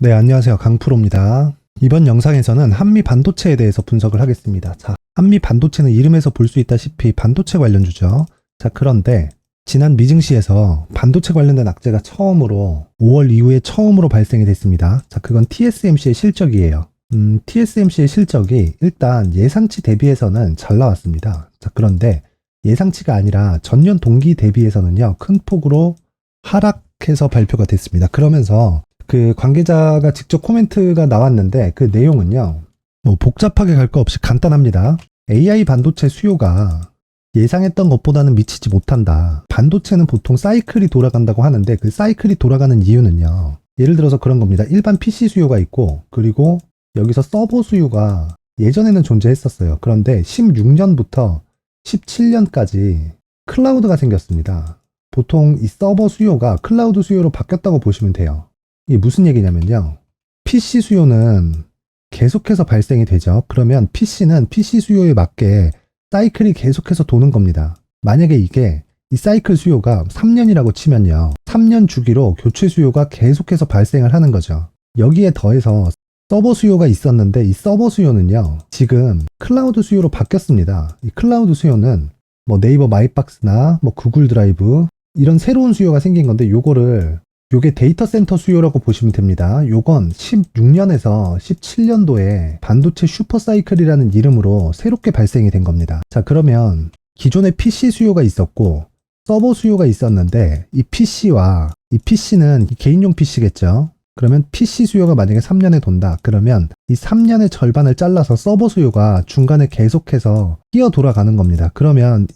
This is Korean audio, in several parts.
네, 안녕하세요. 강프로입니다. 이번 영상에서는 한미 반도체에 대해서 분석을 하겠습니다. 자, 한미 반도체는 이름에서 볼 수 있다시피 반도체 관련주죠. 자, 그런데 지난 미증시에서 반도체 관련된 악재가 처음으로 5월 이후에 처음으로 발생이 됐습니다. 자, 그건 TSMC의 실적이에요. TSMC의 실적이 일단 예상치 대비해서는 잘 나왔습니다. 자, 그런데 예상치가 아니라 전년 동기 대비해서는요, 큰 폭으로 하락해서 발표가 됐습니다. 그러면서 그 관계자가 직접 코멘트가 나왔는데 그 내용은요, 뭐 복잡하게 갈 거 없이 간단합니다. AI 반도체 수요가 예상했던 것보다는 미치지 못한다. 반도체는 보통 사이클이 돌아간다고 하는데 그 사이클이 돌아가는 이유는요, 예를 들어서 그런 겁니다. 일반 PC 수요가 있고, 그리고 여기서 서버 수요가 예전에는 존재했었어요. 그런데 16년부터 17년까지 클라우드가 생겼습니다. 보통 이 서버 수요가 클라우드 수요로 바뀌었다고 보시면 돼요. 이게 무슨 얘기냐면요, PC 수요는 계속해서 발생이 되죠. 그러면 PC는 PC 수요에 맞게 사이클이 계속해서 도는 겁니다. 만약에 이게 이 사이클 수요가 3년이라고 치면요, 3년 주기로 교체 수요가 계속해서 발생을 하는 거죠. 여기에 더해서 서버 수요가 있었는데 이 서버 수요는요, 지금 클라우드 수요로 바뀌었습니다. 이 클라우드 수요는 뭐 네이버 마이박스나 뭐 구글 드라이브 이런 새로운 수요가 생긴 건데, 요게 데이터 센터 수요라고 보시면 됩니다. 요건 16년에서 17년도에 반도체 슈퍼사이클이라는 이름으로 새롭게 발생이 된 겁니다. 자, 그러면 기존에 PC 수요가 있었고 서버 수요가 있었는데, 이 PC는 개인용 PC겠죠. 그러면 PC 수요가 만약에 3년에 돈다. 그러면 이 3년의 절반을 잘라서 서버 수요가 중간에 계속해서 끼어 돌아가는 겁니다. 그러면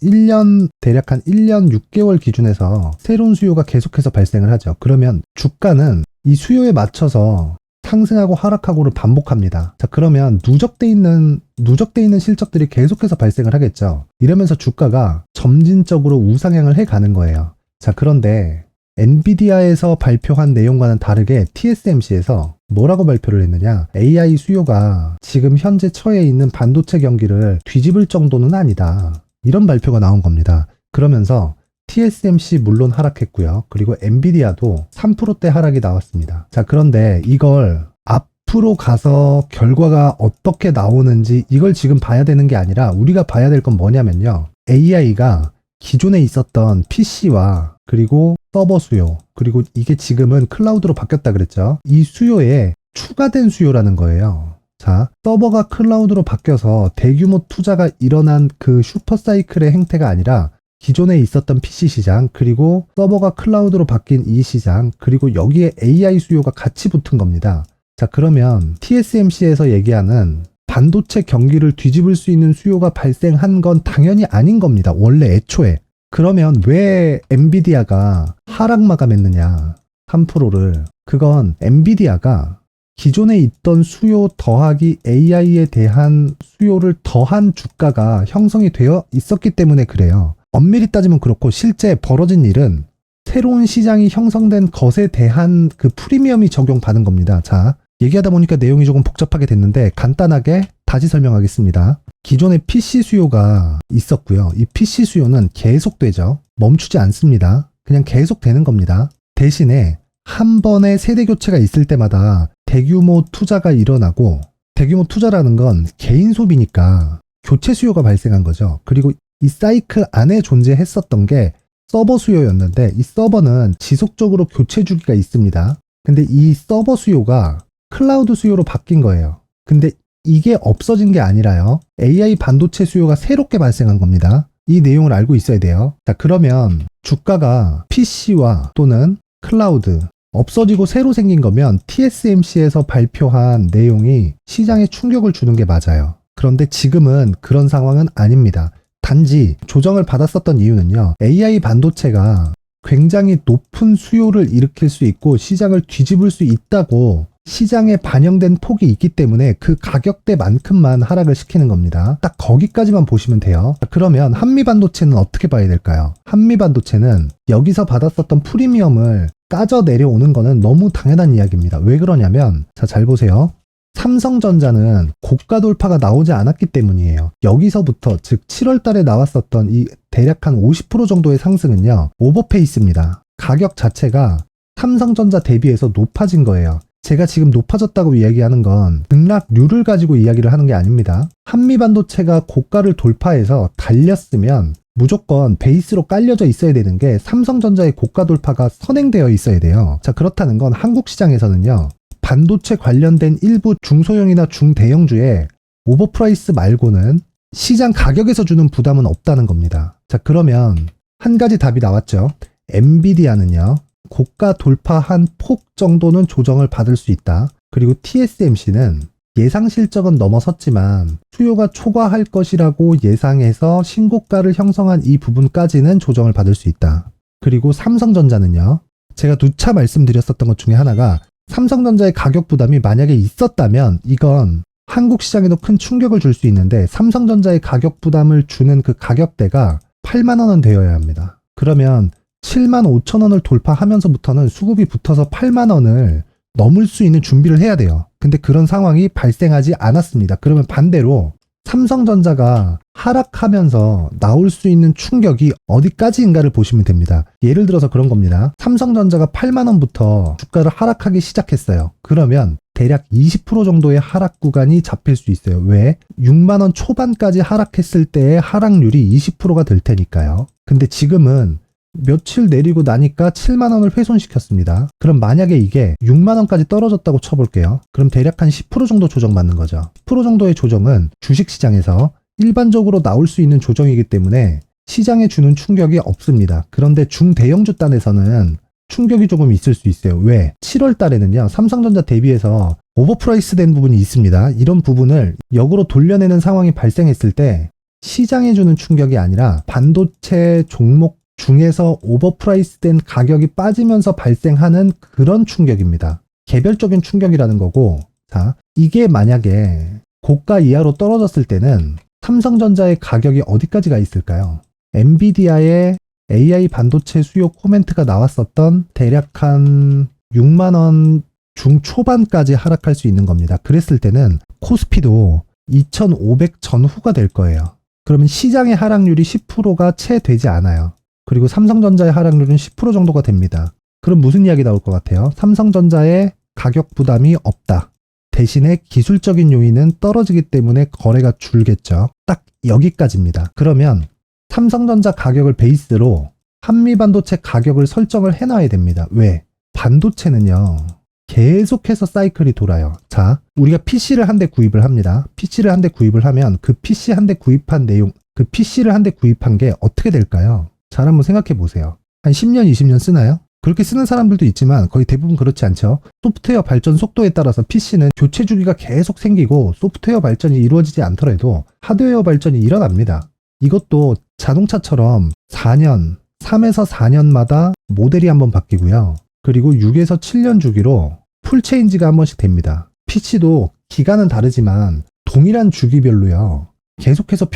대략 한 1년 6개월 기준에서 새로운 수요가 계속해서 발생을 하죠. 그러면 주가는 이 수요에 맞춰서 상승하고 하락하고를 반복합니다. 자, 그러면 누적돼 있는 실적들이 계속해서 발생을 하겠죠. 이러면서 주가가 점진적으로 우상향을 해 가는 거예요. 자, 그런데 엔비디아에서 발표한 내용과는 다르게 TSMC에서 뭐라고 발표를 했느냐, AI 수요가 지금 현재 처해 있는 반도체 경기를 뒤집을 정도는 아니다, 이런 발표가 나온 겁니다. 그러면서 TSMC 물론 하락했고요. 그리고 엔비디아도 3%대 하락이 나왔습니다. 자, 그런데 이걸 앞으로 가서 결과가 어떻게 나오는지 이걸 지금 봐야 되는 게 아니라 우리가 봐야 될 건 뭐냐면요, AI가 기존에 있었던 PC와 그리고 서버 수요, 그리고 이게 지금은 클라우드로 바뀌었다 그랬죠. 이 수요에 추가된 수요라는 거예요. 자, 서버가 클라우드로 바뀌어서 대규모 투자가 일어난 그 슈퍼사이클의 행태가 아니라 기존에 있었던 PC 시장, 그리고 서버가 클라우드로 바뀐 이 시장, 그리고 여기에 AI 수요가 같이 붙은 겁니다. 자, 그러면 TSMC에서 얘기하는 반도체 경기를 뒤집을 수 있는 수요가 발생한 건 당연히 아닌 겁니다. 원래 애초에. 그러면 왜 엔비디아가 하락 마감했느냐, 3%를. 그건 엔비디아가 기존에 있던 수요 더하기 AI에 대한 수요를 더한 주가가 형성이 되어 있었기 때문에 그래요. 엄밀히 따지면 그렇고, 실제 벌어진 일은 새로운 시장이 형성된 것에 대한 그 프리미엄이 적용받은 겁니다. 자, 얘기하다 보니까 내용이 조금 복잡하게 됐는데 간단하게 다시 설명하겠습니다. 기존에 PC 수요가 있었고요. 이 PC 수요는 계속되죠. 멈추지 않습니다. 그냥 계속되는 겁니다. 대신에 한 번의 세대 교체가 있을 때마다 대규모 투자가 일어나고, 대규모 투자라는 건 개인 소비니까 교체 수요가 발생한 거죠. 그리고 이 사이클 안에 존재했었던 게 서버 수요였는데, 이 서버는 지속적으로 교체 주기가 있습니다. 근데 이 서버 수요가 클라우드 수요로 바뀐 거예요. 근데 이게 없어진 게 아니라요, AI 반도체 수요가 새롭게 발생한 겁니다. 이 내용을 알고 있어야 돼요. 자, 그러면 주가가 PC와 또는 클라우드 없어지고 새로 생긴 거면 TSMC에서 발표한 내용이 시장에 충격을 주는 게 맞아요. 그런데 지금은 그런 상황은 아닙니다. 단지 조정을 받았었던 이유는요, AI 반도체가 굉장히 높은 수요를 일으킬 수 있고 시장을 뒤집을 수 있다고 시장에 반영된 폭이 있기 때문에 그 가격대만큼만 하락을 시키는 겁니다. 딱 거기까지만 보시면 돼요. 그러면 한미반도체는 어떻게 봐야 될까요? 한미반도체는 여기서 받았었던 프리미엄을 까져 내려오는 거는 너무 당연한 이야기입니다. 왜 그러냐면, 자, 잘 보세요. 삼성전자는 고가 돌파가 나오지 않았기 때문이에요. 여기서부터, 즉 7월 달에 나왔었던 이 대략 한 50% 정도의 상승은요, 오버페이스입니다. 가격 자체가 삼성전자 대비해서 높아진 거예요. 제가 지금 높아졌다고 이야기하는 건 등락률을 가지고 이야기를 하는 게 아닙니다. 한미반도체가 고가를 돌파해서 달렸으면 무조건 베이스로 깔려져 있어야 되는 게 삼성전자의 고가 돌파가 선행되어 있어야 돼요. 자, 그렇다는 건 한국 시장에서는요, 반도체 관련된 일부 중소형이나 중대형주에 오버프라이스 말고는 시장 가격에서 주는 부담은 없다는 겁니다. 자, 그러면 한 가지 답이 나왔죠. 엔비디아는요, 고가 돌파한 폭 정도는 조정을 받을 수 있다. 그리고 TSMC는 예상 실적은 넘어섰지만 수요가 초과할 것이라고 예상해서 신고가를 형성한 이 부분까지는 조정을 받을 수 있다. 그리고 삼성전자는요, 제가 누차 말씀드렸었던 것 중에 하나가 삼성전자의 가격 부담이 만약에 있었다면 이건 한국 시장에도 큰 충격을 줄 수 있는데 삼성전자의 가격 부담을 주는 그 가격대가 8만 원은 되어야 합니다. 그러면 7만 5천 원을 돌파하면서부터는 수급이 붙어서 8만 원을 넘을 수 있는 준비를 해야 돼요. 근데 그런 상황이 발생하지 않았습니다. 그러면 반대로 삼성전자가 하락하면서 나올 수 있는 충격이 어디까지인가를 보시면 됩니다. 예를 들어서 그런 겁니다. 삼성전자가 8만 원부터 주가를 하락하기 시작했어요. 그러면 대략 20% 정도의 하락 구간이 잡힐 수 있어요. 왜? 6만 원 초반까지 하락했을 때의 하락률이 20%가 될 테니까요. 근데 지금은 며칠 내리고 나니까 7만 원을 훼손시켰습니다. 그럼 만약에 이게 6만 원까지 떨어졌다고 쳐볼게요. 그럼 대략 한 10% 정도 조정받는 거죠. 10% 정도의 조정은 주식시장에서 일반적으로 나올 수 있는 조정이기 때문에 시장에 주는 충격이 없습니다. 그런데 중대형주 단에서는 충격이 조금 있을 수 있어요. 왜? 7월 달에는요, 삼성전자 대비해서 오버프라이스 된 부분이 있습니다. 이런 부분을 역으로 돌려내는 상황이 발생했을 때 시장에 주는 충격이 아니라 반도체 종목 중에서 오버프라이스 된 가격이 빠지면서 발생하는 그런 충격입니다. 개별적인 충격이라는 거고, 자, 이게 만약에 고가 이하로 떨어졌을 때는 삼성전자의 가격이 어디까지 가 있을까요? 엔비디아의 AI 반도체 수요 코멘트가 나왔었던 대략 한 6만 원 중초반까지 하락할 수 있는 겁니다. 그랬을 때는 코스피도 2,500 전후가 될 거예요. 그러면 시장의 하락률이 10%가 채 되지 않아요. 그리고 삼성전자의 하락률은 10% 정도가 됩니다. 그럼 무슨 이야기 나올 것 같아요? 삼성전자의 가격 부담이 없다. 대신에 기술적인 요인은 떨어지기 때문에 거래가 줄겠죠. 딱 여기까지입니다. 그러면 삼성전자 가격을 베이스로 한미반도체 가격을 설정을 해놔야 됩니다. 왜? 반도체는요, 계속해서 사이클이 돌아요. 자, 우리가 PC를 한 대 구입을 합니다. PC를 한 대 구입을 하면 그 PC 한 대 구입한 내용, 그 PC를 한 대 구입한 게 어떻게 될까요? 잘 한번 생각해 보세요. 한 10년, 20년 쓰나요? 그렇게 쓰는 사람들도 있지만 거의 대부분 그렇지 않죠. 소프트웨어 발전 속도에 따라서 PC는 교체 주기가 계속 생기고 소프트웨어 발전이 이루어지지 않더라도 하드웨어 발전이 일어납니다. 이것도 자동차처럼 4년, 3에서 4년마다 모델이 한번 바뀌고요. 그리고 6에서 7년 주기로 풀체인지가 한 번씩 됩니다. PC도 기간은 다르지만 동일한 주기별로요, 계속해서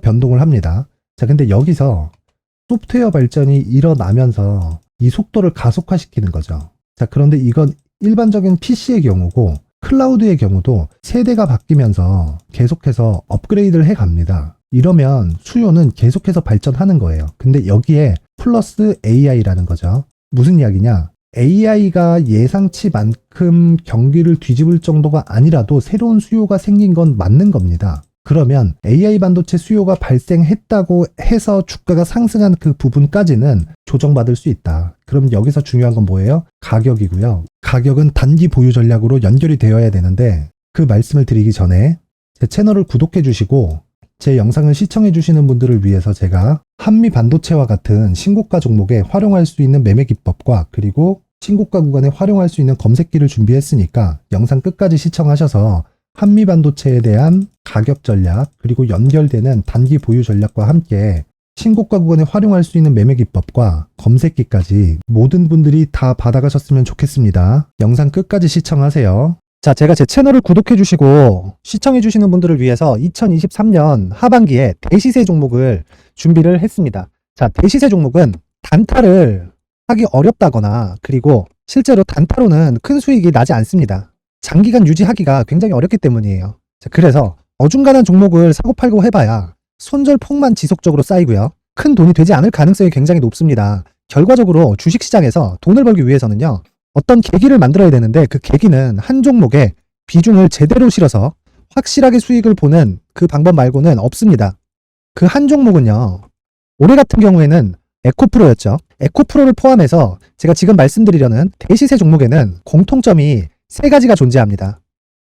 변동을 합니다. 자, 근데 여기서 소프트웨어 발전이 일어나면서 이 속도를 가속화시키는 거죠. 자, 그런데 이건 일반적인 PC의 경우고 클라우드의 경우도 세대가 바뀌면서 계속해서 업그레이드를 해 갑니다. 이러면 수요는 계속해서 발전하는 거예요. 근데 여기에 플러스 AI라는 거죠. 무슨 이야기냐? AI가 예상치만큼 경기를 뒤집을 정도가 아니라도 새로운 수요가 생긴 건 맞는 겁니다. 그러면 AI 반도체 수요가 발생했다고 해서 주가가 상승한 그 부분까지는 조정받을 수 있다. 그럼 여기서 중요한 건 뭐예요? 가격이고요. 가격은 단기 보유 전략으로 연결이 되어야 되는데 그 말씀을 드리기 전에 제 채널을 구독해 주시고 제 영상을 시청해 주시는 분들을 위해서 제가 한미 반도체와 같은 신고가 종목에 활용할 수 있는 매매 기법과 그리고 신고가 구간에 활용할 수 있는 검색기를 준비했으니까 영상 끝까지 시청하셔서 한미 반도체에 대한 가격 전략 그리고 연결되는 단기 보유 전략과 함께 신고가 구간에 활용할 수 있는 매매 기법과 검색기까지 모든 분들이 다 받아가셨으면 좋겠습니다. 영상 끝까지 시청하세요. 자, 제가 제 채널을 구독해 주시고 시청해 주시는 분들을 위해서 2023년 하반기에 대시세 종목을 준비를 했습니다. 자, 대시세 종목은 단타를 하기 어렵다거나 그리고 실제로 단타로는 큰 수익이 나지 않습니다. 장기간 유지하기가 굉장히 어렵기 때문이에요. 자, 그래서 어중간한 종목을 사고 팔고 해봐야 손절폭만 지속적으로 쌓이고요. 큰 돈이 되지 않을 가능성이 굉장히 높습니다. 결과적으로 주식시장에서 돈을 벌기 위해서는요, 어떤 계기를 만들어야 되는데 그 계기는 한 종목에 비중을 제대로 실어서 확실하게 수익을 보는 그 방법 말고는 없습니다. 그 한 종목은요. 올해 같은 경우에는 에코프로였죠. 에코프로를 포함해서 제가 지금 말씀드리려는 대시세 종목에는 공통점이 세 가지가 존재합니다.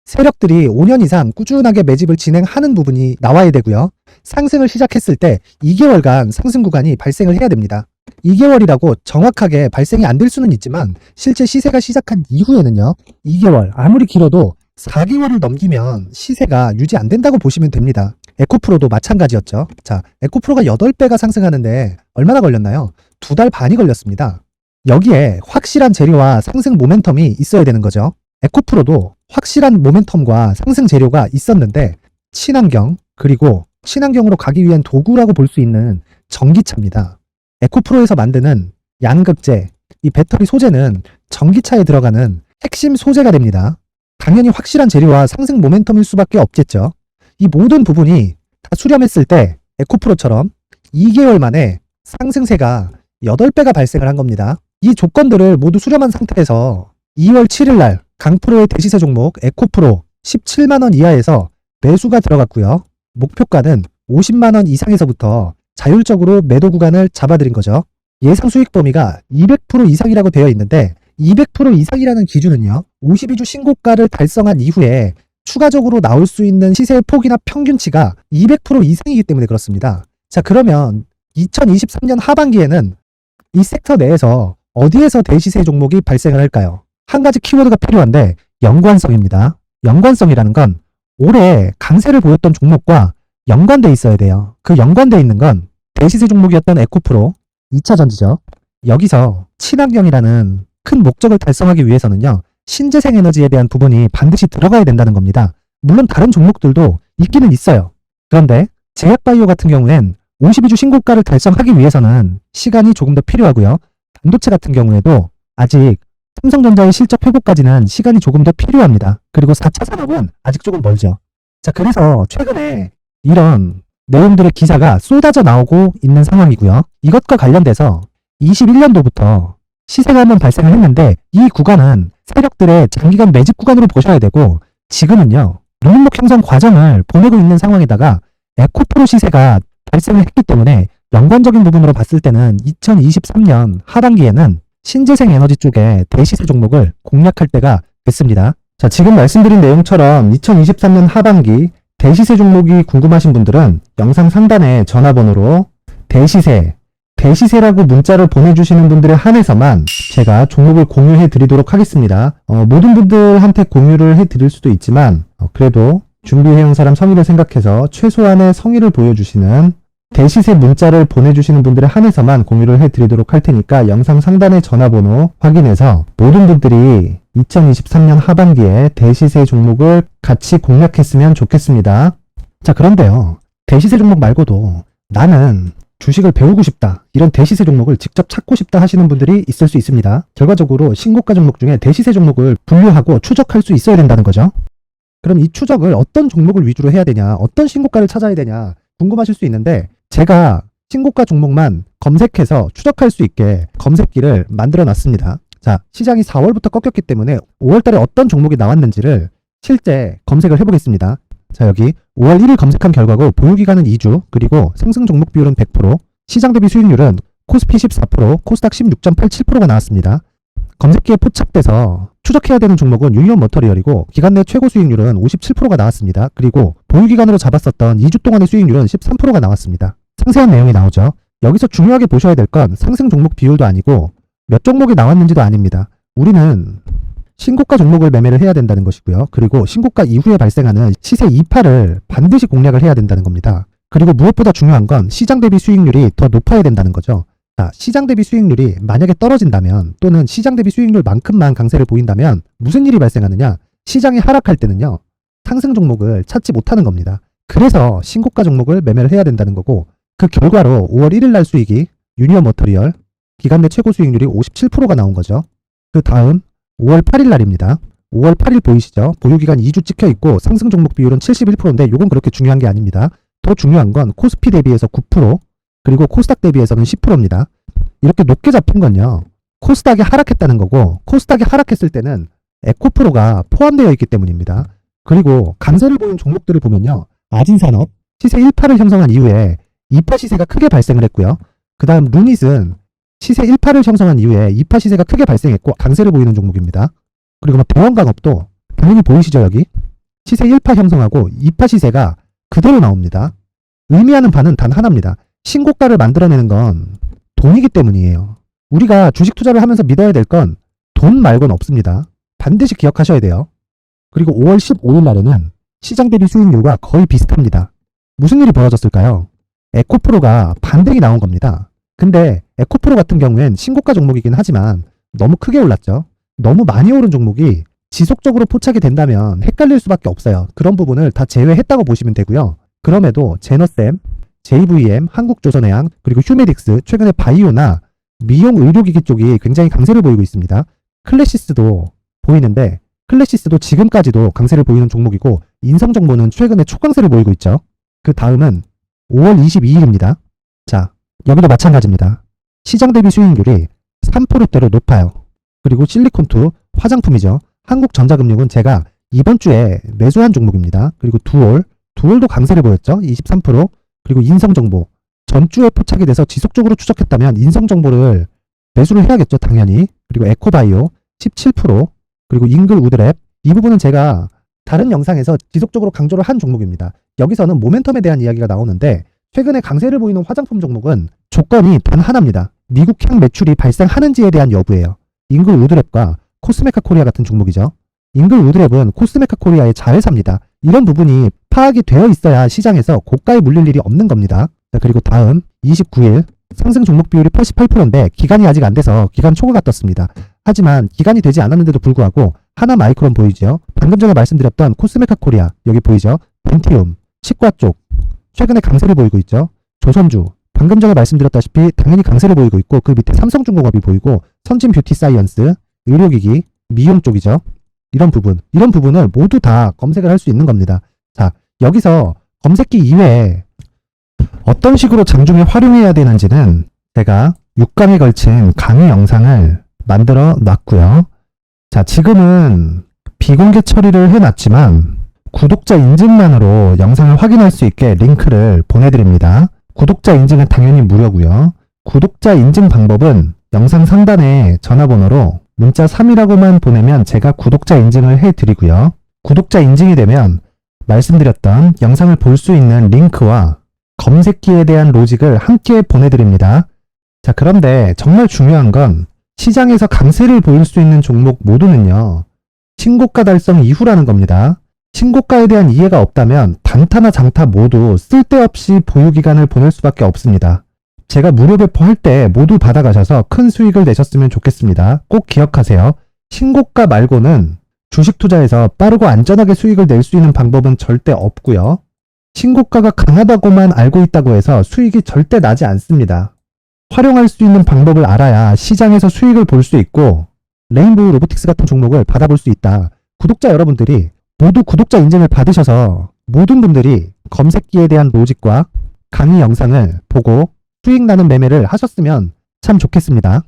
세력들이 5년 이상 꾸준하게 매집을 진행하는 부분이 나와야 되고요. 상승을 시작했을 때 2개월간 상승 구간이 발생을 해야 됩니다. 2개월이라고 정확하게 발생이 안 될 수는 있지만 실제 시세가 시작한 이후에는요. 2개월, 아무리 길어도 4개월을 넘기면 시세가 유지 안 된다고 보시면 됩니다. 에코프로도 마찬가지였죠. 자, 에코프로가 8배가 상승하는데 얼마나 걸렸나요? 2달 반이 걸렸습니다. 여기에 확실한 재료와 상승 모멘텀이 있어야 되는 거죠. 에코프로도 확실한 모멘텀과 상승 재료가 있었는데 친환경, 그리고 친환경으로 가기 위한 도구라고 볼 수 있는 전기차입니다. 에코프로에서 만드는 양극재, 이 배터리 소재는 전기차에 들어가는 핵심 소재가 됩니다. 당연히 확실한 재료와 상승 모멘텀일 수밖에 없겠죠. 이 모든 부분이 다 수렴했을 때 에코프로처럼 2개월 만에 상승세가 8배가 발생을 한 겁니다. 이 조건들을 모두 수렴한 상태에서 2월 7일 날 강프로의 대시세 종목 에코프로 17만원 이하에서 매수가 들어갔고요. 목표가는 50만원 이상에서부터 자율적으로 매도 구간을 잡아드린 거죠. 예상 수익 범위가 200% 이상이라고 되어 있는데 200% 이상이라는 기준은요. 52주 신고가를 달성한 이후에 추가적으로 나올 수 있는 시세의 폭이나 평균치가 200% 이상이기 때문에 그렇습니다. 자, 그러면 2023년 하반기에는 이 섹터 내에서 어디에서 대시세 종목이 발생을 할까요? 한 가지 키워드가 필요한데 연관성입니다. 연관성이라는 건 올해 강세를 보였던 종목과 연관돼 있어야 돼요. 그 연관돼 있는 건 대시세 종목이었던 에코프로 2차전지죠. 여기서 친환경이라는 큰 목적을 달성하기 위해서는요. 신재생 에너지에 대한 부분이 반드시 들어가야 된다는 겁니다. 물론 다른 종목들도 있기는 있어요. 그런데 제약바이오 같은 경우엔 52주 신고가를 달성하기 위해서는 시간이 조금 더 필요하고요. 반도체 같은 경우에도 아직 삼성전자의 실적 회복까지는 시간이 조금 더 필요합니다. 그리고 4차 산업은 아직 조금 멀죠. 자, 그래서 최근에 이런 내용들의 기사가 쏟아져 나오고 있는 상황이고요. 이것과 관련돼서 21년도부터 시세가 한번 발생을 했는데 이 구간은 세력들의 장기간 매집 구간으로 보셔야 되고 지금은요. 눈목 형성 과정을 보내고 있는 상황에다가 에코프로 시세가 발생을 했기 때문에 연관적인 부분으로 봤을 때는 2023년 하반기에는 신재생 에너지 쪽에 대시세 종목을 공략할 때가 됐습니다. 자, 지금 말씀드린 내용처럼 2023년 하반기 대시세 종목이 궁금하신 분들은 영상 상단에 전화번호로 대시세라고 문자를 보내주시는 분들에 한해서만 제가 종목을 공유해 드리도록 하겠습니다. 모든 분들한테 공유를 해 드릴 수도 있지만 그래도 준비해온 사람 성의를 생각해서 최소한의 성의를 보여주시는 대시세 문자를 보내주시는 분들에 한해서만 공유를 해 드리도록 할 테니까 영상 상단의 전화번호 확인해서 모든 분들이 2023년 하반기에 대시세 종목을 같이 공략했으면 좋겠습니다. 자, 그런데요. 대시세 종목 말고도 나는 주식을 배우고 싶다. 이런 대시세 종목을 직접 찾고 싶다 하시는 분들이 있을 수 있습니다. 결과적으로 신고가 종목 중에 대시세 종목을 분류하고 추적할 수 있어야 된다는 거죠. 그럼 이 추적을 어떤 종목을 위주로 해야 되냐, 어떤 신고가를 찾아야 되냐 궁금하실 수 있는데 제가 신고가 종목만 검색해서 추적할 수 있게 검색기를 만들어 놨습니다. 자, 시장이 4월부터 꺾였기 때문에 5월달에 어떤 종목이 나왔는지를 실제 검색을 해보겠습니다. 자, 여기 5월 1일 검색한 결과고 보유기간은 2주, 그리고 상승 종목 비율은 100%, 시장 대비 수익률은 코스피 14%, 코스닥 16.87%가 나왔습니다. 검색기에 포착돼서 추적해야 되는 종목은 유니온 머터리얼이고 기간 내 최고 수익률은 57%가 나왔습니다. 그리고 보유기간으로 잡았었던 2주 동안의 수익률은 13%가 나왔습니다. 상세한 내용이 나오죠. 여기서 중요하게 보셔야 될 건 상승 종목 비율도 아니고 몇 종목이 나왔는지도 아닙니다. 우리는 신고가 종목을 매매를 해야 된다는 것이고요. 그리고 신고가 이후에 발생하는 시세 이파를 반드시 공략을 해야 된다는 겁니다. 그리고 무엇보다 중요한 건 시장 대비 수익률이 더 높아야 된다는 거죠. 자, 시장 대비 수익률이 만약에 떨어진다면 또는 시장 대비 수익률만큼만 강세를 보인다면 무슨 일이 발생하느냐? 시장이 하락할 때는요. 상승 종목을 찾지 못하는 겁니다. 그래서 신고가 종목을 매매를 해야 된다는 거고 그 결과로 5월 1일 날 수익이 유니온 머터리얼 기간 내 최고 수익률이 57%가 나온 거죠. 그 다음 5월 8일 날입니다. 5월 8일 보이시죠? 보유기간 2주 찍혀 있고 상승 종목 비율은 71%인데 이건 그렇게 중요한 게 아닙니다. 더 중요한 건 코스피 대비해서 9%, 그리고 코스닥 대비해서는 10%입니다. 이렇게 높게 잡힌 건요. 코스닥이 하락했다는 거고, 코스닥이 하락했을 때는 에코프로가 포함되어 있기 때문입니다. 그리고 강세를 보인 종목들을 보면요. 아진산업 시세 1파를 형성한 이후에 2파 시세가 크게 발생을 했고요. 그 다음 루닛은 시세 1파를 형성한 이후에 2파 시세가 크게 발생했고 강세를 보이는 종목입니다. 그리고 대원강업도 당연히 보이시죠 여기? 시세 1파 형성하고 2파 시세가 그대로 나옵니다. 의미하는 바는 단 하나입니다. 신고가를 만들어내는 건 돈이기 때문이에요. 우리가 주식 투자를 하면서 믿어야 될 건 돈 말고는 없습니다. 반드시 기억하셔야 돼요. 그리고 5월 15일 날에는 시장 대비 수익률과 거의 비슷합니다. 무슨 일이 벌어졌을까요? 에코프로가 반등이 나온 겁니다. 근데 에코프로 같은 경우엔 신고가 종목이긴 하지만 너무 크게 올랐죠. 너무 많이 오른 종목이 지속적으로 포착이 된다면 헷갈릴 수밖에 없어요. 그런 부분을 다 제외했다고 보시면 되고요. 그럼에도 제너셈, JVM, 한국조선해양, 그리고 휴메딕스, 최근에 바이오나 미용 의료기기 쪽이 굉장히 강세를 보이고 있습니다. 클래시스도 보이는데 클래시스도 지금까지도 강세를 보이는 종목이고 인성정보는 최근에 초강세를 보이고 있죠. 그 다음은 5월 22일입니다. 자, 여기도 마찬가지입니다. 시장 대비 수익률이 3%대로 높아요. 그리고 실리콘2 화장품이죠. 한국전자금융은 제가 이번 주에 매수한 종목입니다. 그리고 두올도 강세를 보였죠. 23%. 그리고 인성정보 전주에 포착이 돼서 지속적으로 추적했다면 인성정보를 매수를 해야겠죠. 당연히. 그리고 에코바이오 17%. 그리고 잉글 우드랩 이 부분은 제가 다른 영상에서 지속적으로 강조를 한 종목입니다. 여기서는 모멘텀에 대한 이야기가 나오는데 최근에 강세를 보이는 화장품 종목은 조건이 단 하나입니다. 미국향 매출이 발생하는지에 대한 여부예요. 잉글 우드랩과 코스메카 코리아 같은 종목이죠. 잉글 우드랩은 코스메카 코리아의 자회사입니다. 이런 부분이 파악이 되어 있어야 시장에서 고가에 물릴 일이 없는 겁니다. 자, 그리고 다음 29일 상승 종목 비율이 88%인데 기간이 아직 안 돼서 기간 초과가 떴습니다. 하지만 기간이 되지 않았는데도 불구하고 하나 마이크론 보이죠? 방금 전에 말씀드렸던 코스메카 코리아 여기 보이죠? 벤티움, 치과 쪽 최근에 강세를 보이고 있죠? 조선주 방금 전에 말씀드렸다시피 당연히 강세를 보이고 있고 그 밑에 삼성중공업이 보이고 선진 뷰티 사이언스, 의료기기, 미용 쪽이죠. 이런 부분을 모두 다 검색을 할 수 있는 겁니다. 자, 여기서 검색기 이외에 어떤 식으로 장중에 활용해야 되는지는 제가 6강에 걸친 강의 영상을 만들어 놨고요. 자, 지금은 비공개 처리를 해놨지만 구독자 인증만으로 영상을 확인할 수 있게 링크를 보내드립니다. 구독자 인증은 당연히 무료고요. 구독자 인증 방법은 영상 상단에 전화번호로 문자 3이라고만 보내면 제가 구독자 인증을 해드리고요. 구독자 인증이 되면 말씀드렸던 영상을 볼 수 있는 링크와 검색기에 대한 로직을 함께 보내드립니다. 자, 그런데 정말 중요한 건 시장에서 강세를 보일 수 있는 종목 모두는요. 신고가 달성 이후라는 겁니다. 신고가에 대한 이해가 없다면 단타나 장타 모두 쓸데없이 보유기간을 보낼 수밖에 없습니다. 제가 무료 배포할 때 모두 받아가셔서 큰 수익을 내셨으면 좋겠습니다. 꼭 기억하세요. 신고가 말고는 주식 투자에서 빠르고 안전하게 수익을 낼 수 있는 방법은 절대 없고요. 신고가가 강하다고만 알고 있다고 해서 수익이 절대 나지 않습니다. 활용할 수 있는 방법을 알아야 시장에서 수익을 볼 수 있고 레인보우 로보틱스 같은 종목을 받아볼 수 있다. 구독자 여러분들이 모두 구독자 인증을 받으셔서 모든 분들이 검색기에 대한 로직과 강의 영상을 보고 수익 나는 매매를 하셨으면 참 좋겠습니다.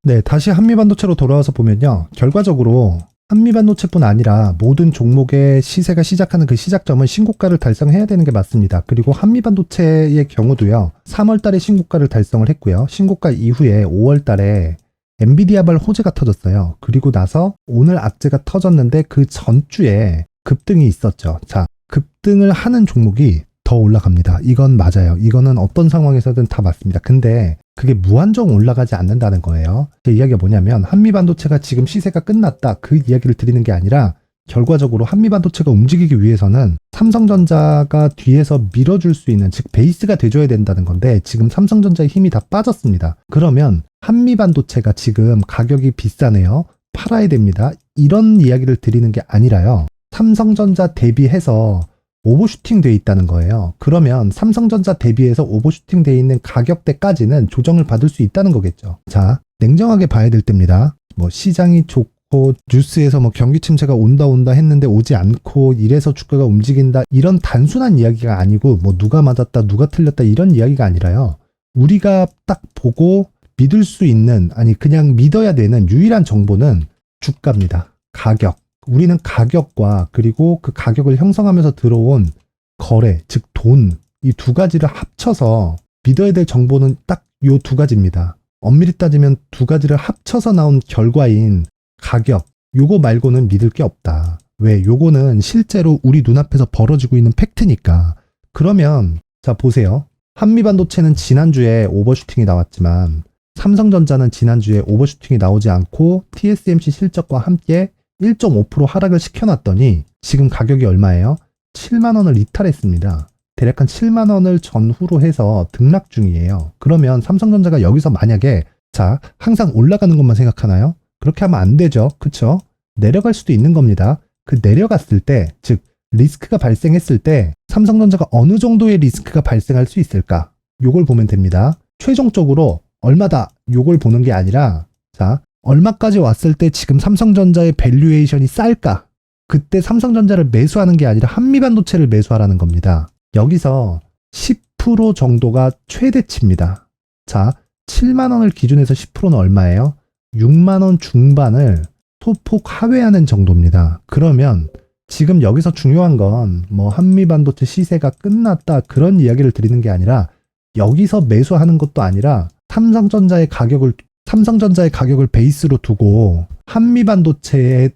네, 다시 한미반도체로 돌아와서 보면요. 결과적으로 한미반도체뿐 아니라 모든 종목의 시세가 시작하는 그 시작점은 신고가를 달성해야 되는 게 맞습니다. 그리고 한미반도체의 경우도요. 3월 달에 신고가를 달성을 했고요. 신고가 이후에 5월 달에 엔비디아발 호재가 터졌어요. 그리고 나서 오늘 악재가 터졌는데 그 전주에 급등이 있었죠. 자, 급등을 하는 종목이 더 올라갑니다. 이건 맞아요. 이거는 어떤 상황에서든 다 맞습니다. 근데 그게 무한정 올라가지 않는다는 거예요. 제 이야기가 뭐냐면 한미반도체가 지금 시세가 끝났다. 그 이야기를 드리는 게 아니라 결과적으로 한미반도체가 움직이기 위해서는 삼성전자가 뒤에서 밀어줄 수 있는, 즉 베이스가 돼줘야 된다는 건데 지금 삼성전자의 힘이 다 빠졌습니다. 그러면 한미반도체가 지금 가격이 비싸네요. 팔아야 됩니다. 이런 이야기를 드리는 게 아니라요. 삼성전자 대비해서 오버슈팅 돼 있다는 거예요. 그러면 삼성전자 대비해서 오버슈팅 돼 있는 가격대까지는 조정을 받을 수 있다는 거겠죠. 자, 냉정하게 봐야 될 때입니다. 뭐 시장이 좋고 뉴스에서 뭐 경기 침체가 온다 했는데 오지 않고 이래서 주가가 움직인다 이런 단순한 이야기가 아니고 뭐 누가 맞았다 누가 틀렸다 이런 이야기가 아니라요. 우리가 딱 보고 믿을 수 있는, 아니 그냥 믿어야 되는 유일한 정보는 주가입니다. 가격. 우리는 가격과 그리고 그 가격을 형성하면서 들어온 거래, 즉 돈, 이 두 가지를 합쳐서 믿어야 될 정보는 딱 요 두 가지입니다. 엄밀히 따지면 두 가지를 합쳐서 나온 결과인 가격, 요거 말고는 믿을 게 없다. 왜? 요거는 실제로 우리 눈앞에서 벌어지고 있는 팩트니까. 그러면 자 보세요. 한미반도체는 지난주에 오버슈팅이 나왔지만 삼성전자는 지난주에 오버슈팅이 나오지 않고 TSMC 실적과 함께 1.5% 하락을 시켜놨더니 지금 가격이 얼마예요? 7만 원을 이탈했습니다. 대략 한 7만 원을 전후로 해서 등락 중이에요. 그러면 삼성전자가 여기서 만약에 자 항상 올라가는 것만 생각하나요? 그렇게 하면 안 되죠. 그쵸? 내려갈 수도 있는 겁니다. 그 내려갔을 때, 즉 리스크가 발생했을 때 삼성전자가 어느 정도의 리스크가 발생할 수 있을까? 요걸 보면 됩니다. 최종적으로 얼마다 요걸 보는 게 아니라 자 얼마까지 왔을 때 지금 삼성전자의 밸류에이션이 쌀까? 그때 삼성전자를 매수하는 게 아니라 한미반도체를 매수하라는 겁니다. 여기서 10% 정도가 최대치입니다. 자, 7만 원을 기준해서 10%는 얼마예요? 6만 원 중반을 소폭 하회하는 정도입니다. 그러면 지금 여기서 중요한 건 뭐 한미반도체 시세가 끝났다 그런 이야기를 드리는 게 아니라 여기서 매수하는 것도 아니라 삼성전자의 가격을 베이스로 두고 한미반도체의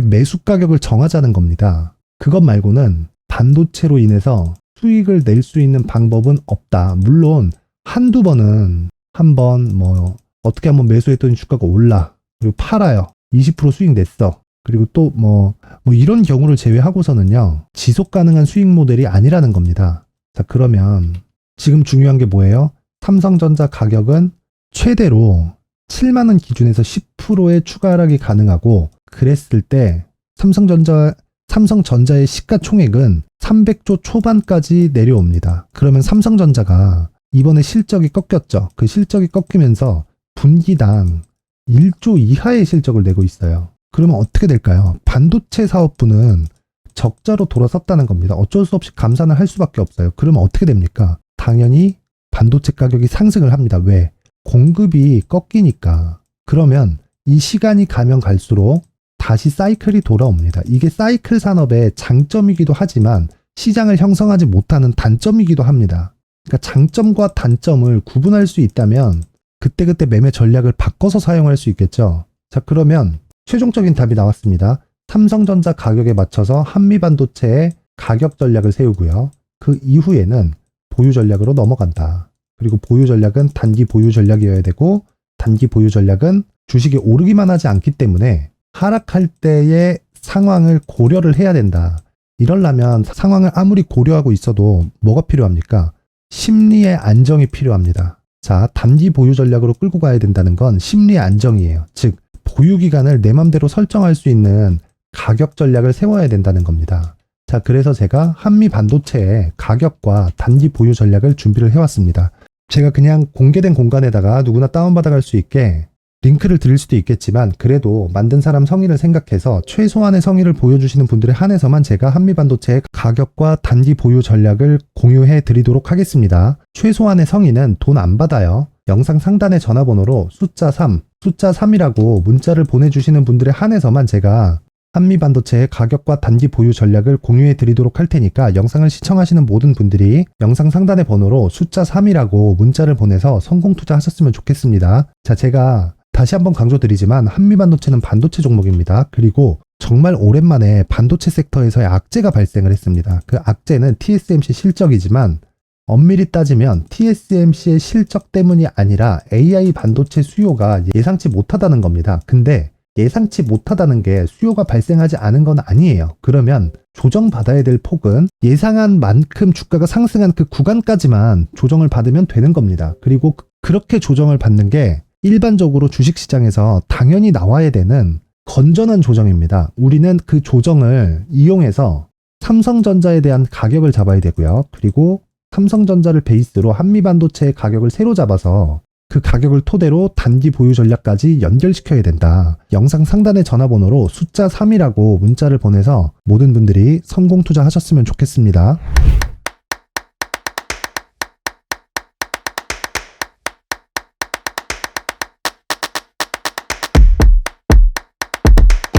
매수 가격을 정하자는 겁니다. 그것 말고는 반도체로 인해서 수익을 낼 수 있는 방법은 없다. 물론 한두 번은 한번 뭐 어떻게 한번 매수했더니 주가가 올라. 그리고 팔아요. 20% 수익 냈어. 그리고 또 뭐 이런 경우를 제외하고서는요. 지속 가능한 수익 모델이 아니라는 겁니다. 자, 그러면 지금 중요한 게 뭐예요? 삼성전자 가격은 최대로 7만 원 기준에서 10%의 추가 하락이 가능하고 그랬을 때 삼성전자의 시가총액은 300조 초반까지 내려옵니다. 그러면 삼성전자가 이번에 실적이 꺾였죠. 그 실적이 꺾이면서 분기당 1조 이하의 실적을 내고 있어요. 그러면 어떻게 될까요? 반도체 사업부는 적자로 돌아섰다는 겁니다. 어쩔 수 없이 감산을 할 수밖에 없어요. 그러면 어떻게 됩니까? 당연히 반도체 가격이 상승을 합니다. 왜? 공급이 꺾이니까. 그러면 이 시간이 가면 갈수록 다시 사이클이 돌아옵니다. 이게 사이클 산업의 장점이기도 하지만 시장을 형성하지 못하는 단점이기도 합니다. 그러니까 장점과 단점을 구분할 수 있다면 그때그때 매매 전략을 바꿔서 사용할 수 있겠죠. 자, 그러면 최종적인 답이 나왔습니다. 삼성전자 가격에 맞춰서 한미반도체의 가격 전략을 세우고요. 그 이후에는 보유 전략으로 넘어간다. 그리고 보유 전략은 단기 보유 전략이어야 되고 단기 보유 전략은 주식이 오르기만 하지 않기 때문에 하락할 때의 상황을 고려를 해야 된다. 이러려면 상황을 아무리 고려하고 있어도 뭐가 필요합니까? 심리의 안정이 필요합니다. 자, 단기 보유 전략으로 끌고 가야 된다는 건 심리의 안정이에요. 즉, 보유 기간을 내 맘대로 설정할 수 있는 가격 전략을 세워야 된다는 겁니다. 자, 그래서 제가 한미 반도체의 가격과 단기 보유 전략을 준비를 해왔습니다. 제가 그냥 공개된 공간에다가 누구나 다운받아갈 수 있게 링크를 드릴 수도 있겠지만 그래도 만든 사람 성의를 생각해서 최소한의 성의를 보여주시는 분들에 한해서만 제가 한미반도체의 가격과 단기 보유 전략을 공유해 드리도록 하겠습니다. 최소한의 성의는 돈 안 받아요. 영상 상단의 전화번호로 숫자 3이라고 문자를 보내주시는 분들에 한해서만 제가 한미반도체의 가격과 단기 보유 전략을 공유해 드리도록 할 테니까 영상을 시청하시는 모든 분들이 영상 상단의 번호로 숫자 3이라고 문자를 보내서 성공 투자하셨으면 좋겠습니다. 자, 제가 다시 한번 강조드리지만 한미반도체는 반도체 종목입니다. 그리고 정말 오랜만에 반도체 섹터에서의 악재가 발생을 했습니다. 그 악재는 TSMC 실적이지만 엄밀히 따지면 TSMC의 실적 때문이 아니라 AI 반도체 수요가 예상치 못하다는 겁니다. 근데 예상치 못하다는 게 수요가 발생하지 않은 건 아니에요. 그러면 조정받아야 될 폭은 예상한 만큼 주가가 상승한 그 구간까지만 조정을 받으면 되는 겁니다. 그리고 그렇게 조정을 받는 게 일반적으로 주식시장에서 당연히 나와야 되는 건전한 조정입니다. 우리는 그 조정을 이용해서 삼성전자에 대한 가격을 잡아야 되고요. 그리고 삼성전자를 베이스로 한미반도체의 가격을 새로 잡아서 그 가격을 토대로 단기 보유 전략까지 연결시켜야 된다. 영상 상단의 전화번호로 숫자 3이라고 문자를 보내서 모든 분들이 성공 투자하셨으면 좋겠습니다.